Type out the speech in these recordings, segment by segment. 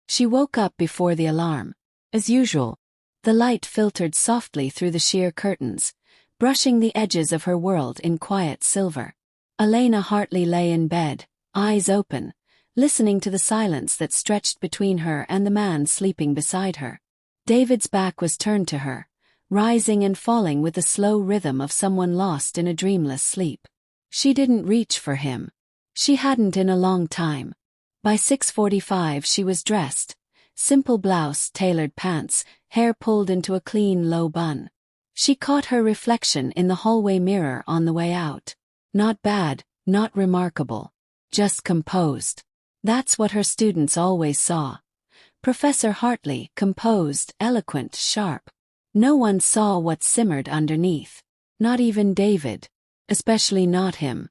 She woke up before the alarm. As usual, the light filtered softly through the sheer curtains, brushing the edges of her world in quiet silver. Elena Hartley lay in bed, eyes open, listening to the silence that stretched between her and the man sleeping beside her. David's back was turned to her, rising and falling with the slow rhythm of someone lost in a dreamless sleep. She didn't reach for him. She hadn't in a long time. By 6:45 she was dressed. Simple blouse, tailored pants, hair pulled into a clean, low bun. She caught her reflection in the hallway mirror on the way out. Not bad, not remarkable. Just composed. That's what her students always saw. Professor Hartley, composed, eloquent, sharp. No one saw what simmered underneath. Not even David. Especially not him.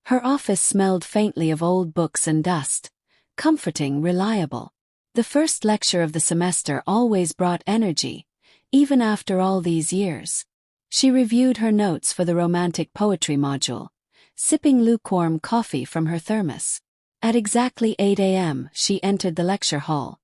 Her office smelled faintly of old books and dust. Comforting, reliable. The first lecture of the semester always brought energy, even after all these years. She reviewed her notes for the romantic poetry module, sipping lukewarm coffee from her thermos. At exactly 8 a.m. she entered the lecture hall,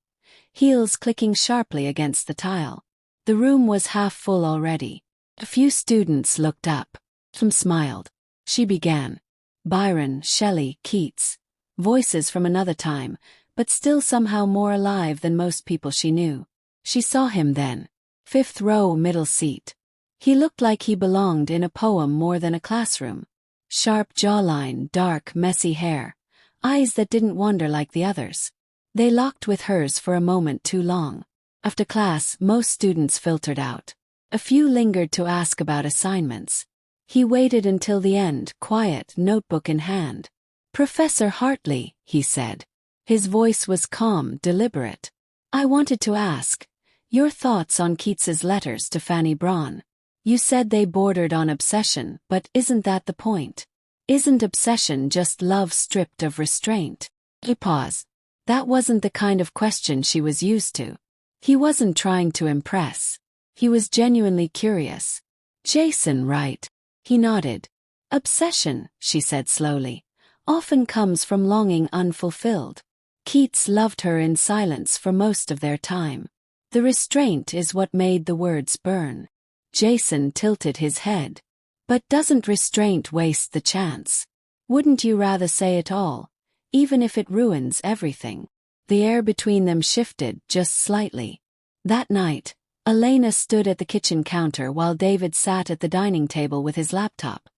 heels clicking sharply against the tile. The room was half full already. A few students looked up. Some smiled. She began. Byron, Shelley, Keats. Voices from another time, but still somehow more alive than most people she knew. She saw him then. 5th row, middle seat. He looked like he belonged in a poem more than a classroom. Sharp jawline, dark, messy hair. Eyes that didn't wander like the others. They locked with hers for a moment too long. After class, most students filtered out. A few lingered to ask about assignments. He waited until the end, quiet, notebook in hand. "Professor Hartley," he said. His voice was calm, deliberate. "I wanted to ask, your thoughts on Keats's letters to Fanny Brawne. You said they bordered on obsession, but isn't that the point? Isn't obsession just love stripped of restraint?" He paused. That wasn't the kind of question she was used to. He wasn't trying to impress. He was genuinely curious. "Jason, right?" He nodded. "Obsession," she said slowly, "often comes from longing unfulfilled. Keats loved her in silence for most of their time. The restraint is what made the words burn." Jason tilted his head. "But doesn't restraint waste the chance? Wouldn't you rather say it all, even if it ruins everything?" The air between them shifted just slightly. That night, Elena stood at the kitchen counter while David sat at the dining table with his laptop.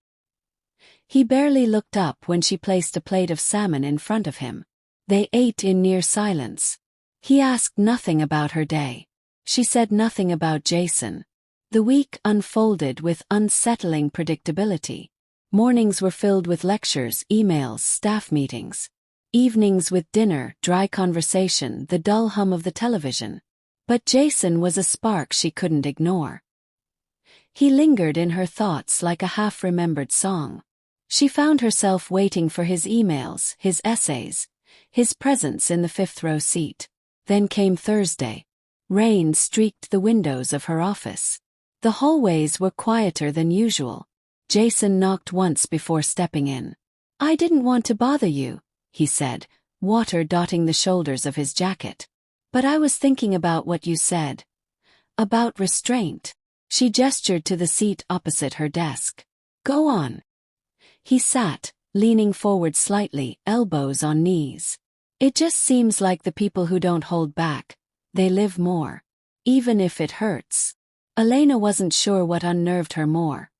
He barely looked up when she placed a plate of salmon in front of him. They ate in near silence. He asked nothing about her day. She said nothing about Jason. The week unfolded with unsettling predictability. Mornings were filled with lectures, emails, staff meetings. Evenings with dinner, dry conversation, the dull hum of the television. But Jason was a spark she couldn't ignore. He lingered in her thoughts like a half-remembered song. She found herself waiting for his emails, his essays, his presence in the 5th row seat. Then came Thursday. Rain streaked the windows of her office. The hallways were quieter than usual. Jason knocked once before stepping in. "I didn't want to bother you," he said, water dotting the shoulders of his jacket. "But I was thinking about what you said. About restraint." She gestured to the seat opposite her desk. "Go on." He sat, leaning forward slightly, elbows on knees. "It just seems like the people who don't hold back, they live more. Even if it hurts." Elena wasn't sure what unnerved her more.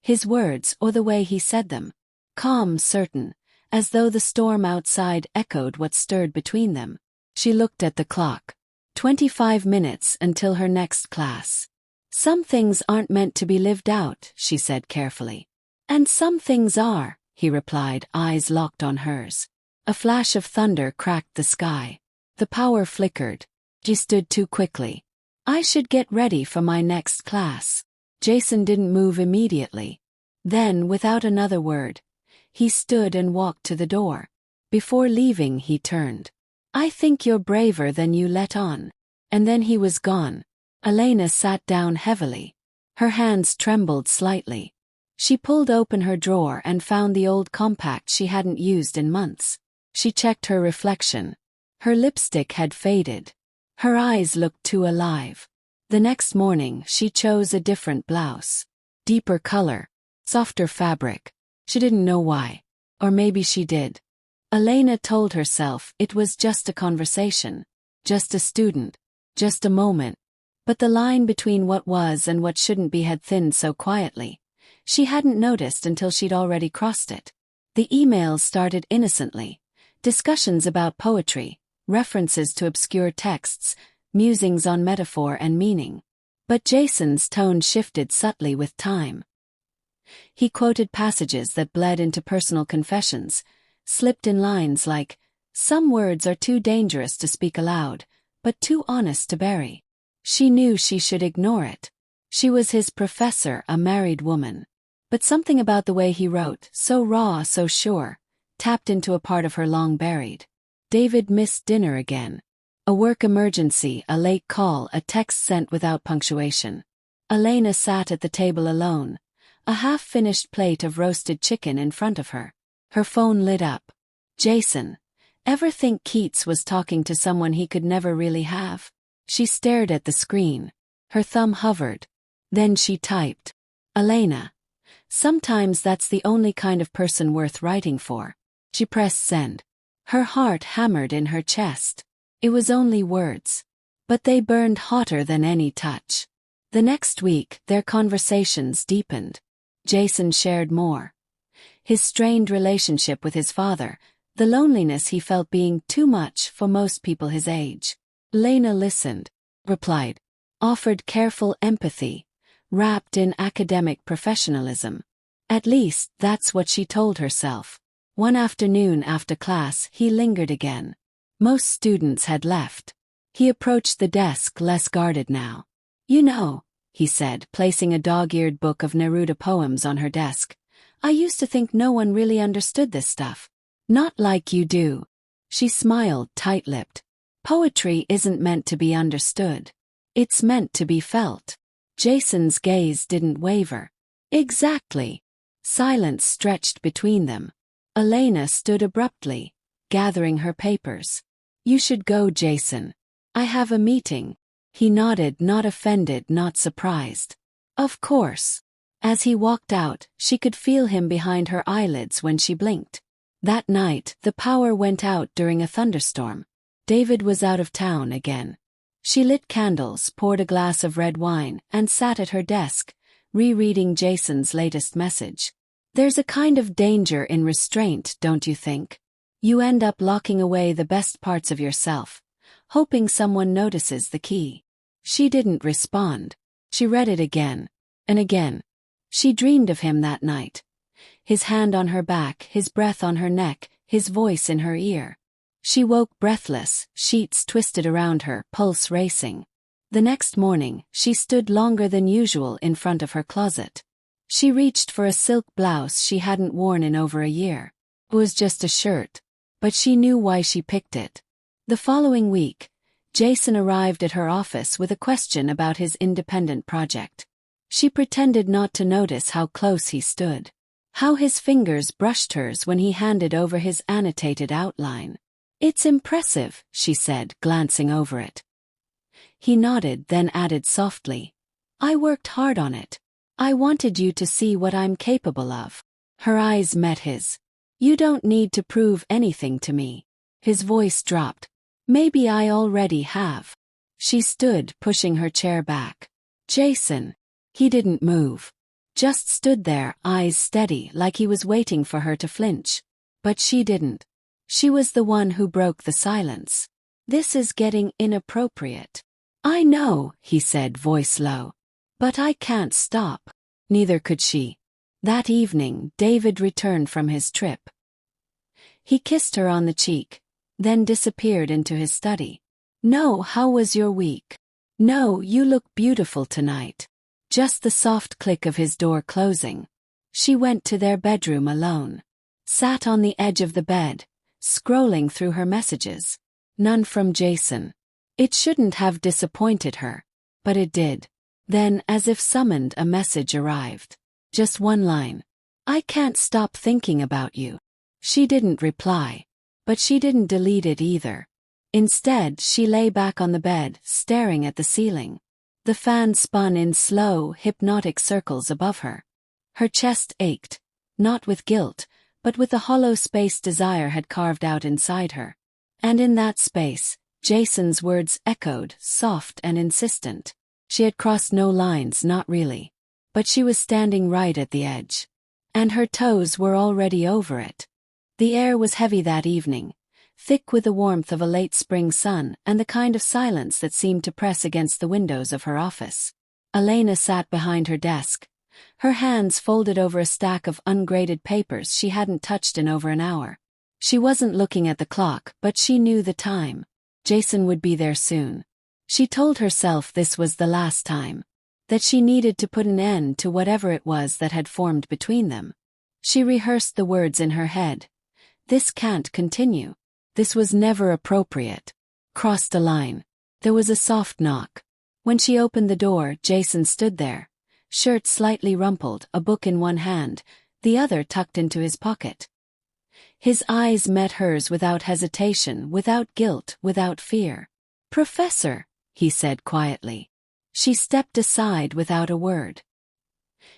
His words or the way he said them. Calm, certain, as though the storm outside echoed what stirred between them. She looked at the clock. 25 minutes until her next class. "Some things aren't meant to be lived out," she said carefully. "And some things are," he replied, eyes locked on hers. A flash of thunder cracked the sky. The power flickered. She stood too quickly. "I should get ready for my next class." Jason didn't move immediately. Then, without another word, he stood and walked to the door. Before leaving, he turned. "I think you're braver than you let on." And then he was gone. Elena sat down heavily. Her hands trembled slightly. She pulled open her drawer and found the old compact she hadn't used in months. She checked her reflection. Her lipstick had faded. Her eyes looked too alive. The next morning she chose a different blouse. Deeper color, softer fabric. She didn't know why. Or maybe she did. Elena told herself it was just a conversation. Just a student. Just a moment. But the line between what was and what shouldn't be had thinned so quietly. She hadn't noticed until she'd already crossed it. The emails started innocently. Discussions about poetry, references to obscure texts, musings on metaphor and meaning. But Jason's tone shifted subtly with time. He quoted passages that bled into personal confessions, slipped in lines like, "Some words are too dangerous to speak aloud, but too honest to bury." She knew she should ignore it. She was his professor, a married woman. But something about the way he wrote, so raw, so sure, tapped into a part of her long buried. David missed dinner again. A work emergency, a late call, a text sent without punctuation. Elena sat at the table alone, a half-finished plate of roasted chicken in front of her. Her phone lit up. Jason. Ever think Keats was talking to someone he could never really have? She stared at the screen. Her thumb hovered. Then she typed. Elena. Sometimes that's the only kind of person worth writing for. She pressed send. Her heart hammered in her chest. It was only words. But they burned hotter than any touch. The next week, their conversations deepened. Jason shared more. His strained relationship with his father, the loneliness he felt being too much for most people his age. Elena listened, replied, offered careful empathy, wrapped in academic professionalism. At least, that's what she told herself. One afternoon after class, he lingered again. Most students had left. He approached the desk less guarded now. "You know," he said, placing a dog-eared book of Neruda poems on her desk, "I used to think no one really understood this stuff. Not like you do." She smiled, tight-lipped. Poetry isn't meant to be understood. It's meant to be felt. Jason's gaze didn't waver. Exactly. Silence stretched between them. Elena stood abruptly, gathering her papers. "You should go, Jason. I have a meeting." He nodded, not offended, not surprised. "Of course." As he walked out, she could feel him behind her eyelids when she blinked. That night, the power went out during a thunderstorm. David was out of town again. She lit candles, poured a glass of red wine, and sat at her desk, rereading Jason's latest message. There's a kind of danger in restraint, don't you think? You end up locking away the best parts of yourself, hoping someone notices the key. She didn't respond. She read it again, and again. She dreamed of him that night. His hand on her back, his breath on her neck, his voice in her ear. She woke breathless, sheets twisted around her, pulse racing. The next morning, she stood longer than usual in front of her closet. She reached for a silk blouse she hadn't worn in over a year. It was just a shirt, but she knew why she picked it. The following week, Jason arrived at her office with a question about his independent project. She pretended not to notice how close he stood, how his fingers brushed hers when he handed over his annotated outline. "It's impressive," she said, glancing over it. He nodded, then added softly, "I worked hard on it. I wanted you to see what I'm capable of." Her eyes met his. "You don't need to prove anything to me." His voice dropped. "Maybe I already have." She stood, pushing her chair back. "Jason." He didn't move. Just stood there, eyes steady, like he was waiting for her to flinch. But she didn't. She was the one who broke the silence. "This is getting inappropriate." "I know," he said, voice low. "But I can't stop." Neither could she. That evening, David returned from his trip. He kissed her on the cheek, then disappeared into his study. "No, how was your week?" "No, you look beautiful tonight." Just the soft click of his door closing. She went to their bedroom alone. Sat on the edge of the bed, scrolling through her messages. None from Jason. It shouldn't have disappointed her, but it did. Then, as if summoned, a message arrived. Just one line. "I can't stop thinking about you." She didn't reply. But she didn't delete it either. Instead, she lay back on the bed, staring at the ceiling. The fan spun in slow, hypnotic circles above her. Her chest ached, not with guilt, but with the hollow space desire had carved out inside her. And in that space, Jason's words echoed, soft and insistent. She had crossed no lines, not really. But she was standing right at the edge. And her toes were already over it. The air was heavy that evening, thick with the warmth of a late spring sun and the kind of silence that seemed to press against the windows of her office. Elena sat behind her desk, her hands folded over a stack of ungraded papers she hadn't touched in over an hour. She wasn't looking at the clock, but she knew the time. Jason would be there soon. She told herself this was the last time. That she needed to put an end to whatever it was that had formed between them. She rehearsed the words in her head. This can't continue. This was never appropriate. Crossed a line. There was a soft knock. When she opened the door, Jason stood there, shirt slightly rumpled, a book in one hand, the other tucked into his pocket. His eyes met hers without hesitation, without guilt, without fear. "Professor," he said quietly. She stepped aside without a word.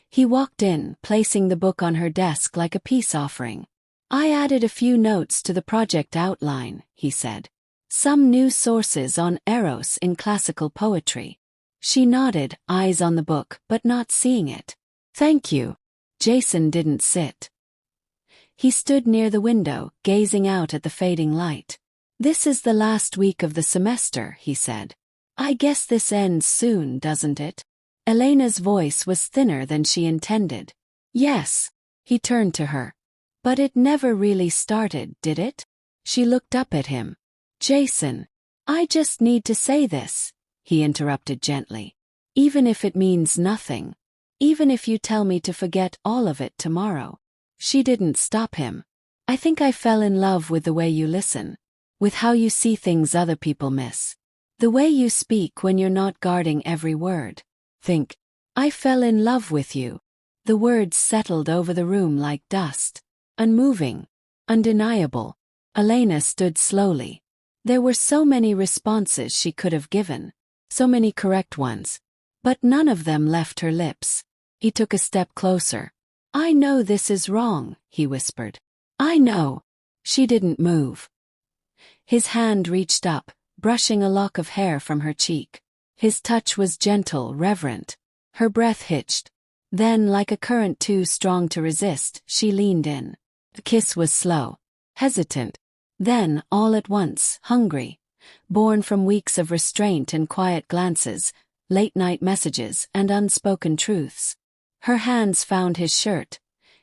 He walked in, placing the book on her desk like a peace offering. "I added a few notes to the project outline," he said. "Some new sources on eros in classical poetry." She nodded, eyes on the book, but not seeing it. "Thank you." Jason didn't sit. He stood near the window, gazing out at the fading light. "This is the last week of the semester," he said. "I guess this ends soon, doesn't it?" Elena's voice was thinner than she intended. "Yes." He turned to her. "But it never really started, did it?" She looked up at him. "Jason, I just need to say this," he interrupted gently. "Even if it means nothing. Even if you tell me to forget all of it tomorrow." She didn't stop him. "I think I fell in love with the way you listen. With how you see things other people miss. The way you speak when you're not guarding every word. I fell in love with you." The words settled over the room like dust. Unmoving. Undeniable. Elena stood slowly. There were so many responses she could have given. So many correct ones. But none of them left her lips. He took a step closer. "I know this is wrong," he whispered. "I know." She didn't move. His hand reached up, brushing a lock of hair from her cheek. His touch was gentle, reverent. Her breath hitched. Then, like a current too strong to resist, she leaned in. The kiss was slow, hesitant. Then, all at once, hungry. Born from weeks of restraint and quiet glances, late-night messages, and unspoken truths. Her hands found his shirt.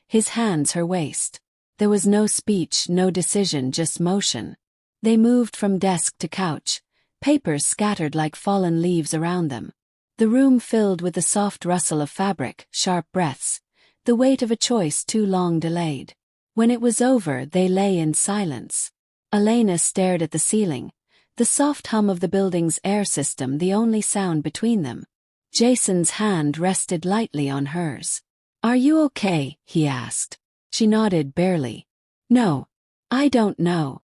His hands her waist. There was no speech, no decision, just motion. They moved from desk to couch, papers scattered like fallen leaves around them. The room filled with the soft rustle of fabric, sharp breaths, the weight of a choice too long delayed. When it was over, they lay in silence. Elena stared at the ceiling, the soft hum of the building's air system the only sound between them. Jason's hand rested lightly on hers. "Are you okay?" he asked. She nodded barely. "No. I don't know."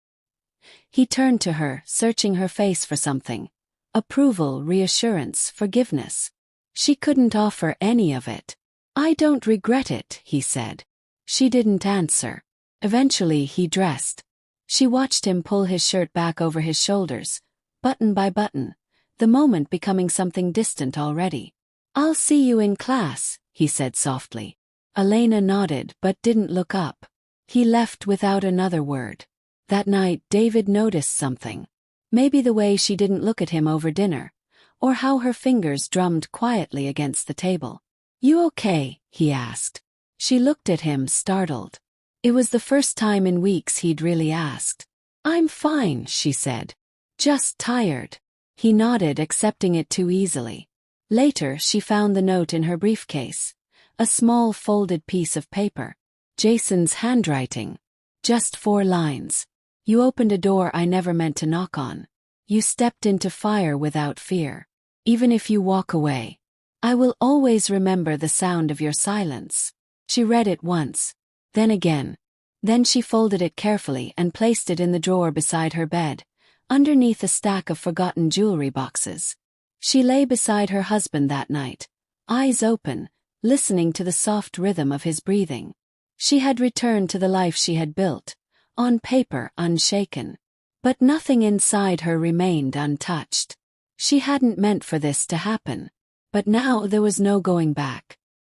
He turned to her, searching her face for something. Approval, reassurance, forgiveness. She couldn't offer any of it. "I don't regret it," he said. She didn't answer. Eventually he dressed. She watched him pull his shirt back over his shoulders, button by button, the moment becoming something distant already. "I'll see you in class," he said softly. Elena nodded but didn't look up. He left without another word. That night David noticed something. Maybe the way she didn't look at him over dinner, or how her fingers drummed quietly against the table. "You okay?" he asked. She looked at him, startled. It was the first time in weeks he'd really asked. "I'm fine," she said. "Just tired." He nodded, accepting it too easily. Later she found the note in her briefcase. A small folded piece of paper. Jason's handwriting. Just 4 lines. "You opened a door I never meant to knock on. You stepped into fire without fear. Even if you walk away, I will always remember the sound of your silence." She read it once. Then again. Then she folded it carefully and placed it in the drawer beside her bed, underneath a stack of forgotten jewelry boxes. She lay beside her husband that night, eyes open, listening to the soft rhythm of his breathing. She had returned to the life she had built, on paper unshaken. But nothing inside her remained untouched. She hadn't meant for this to happen. But now there was no going back.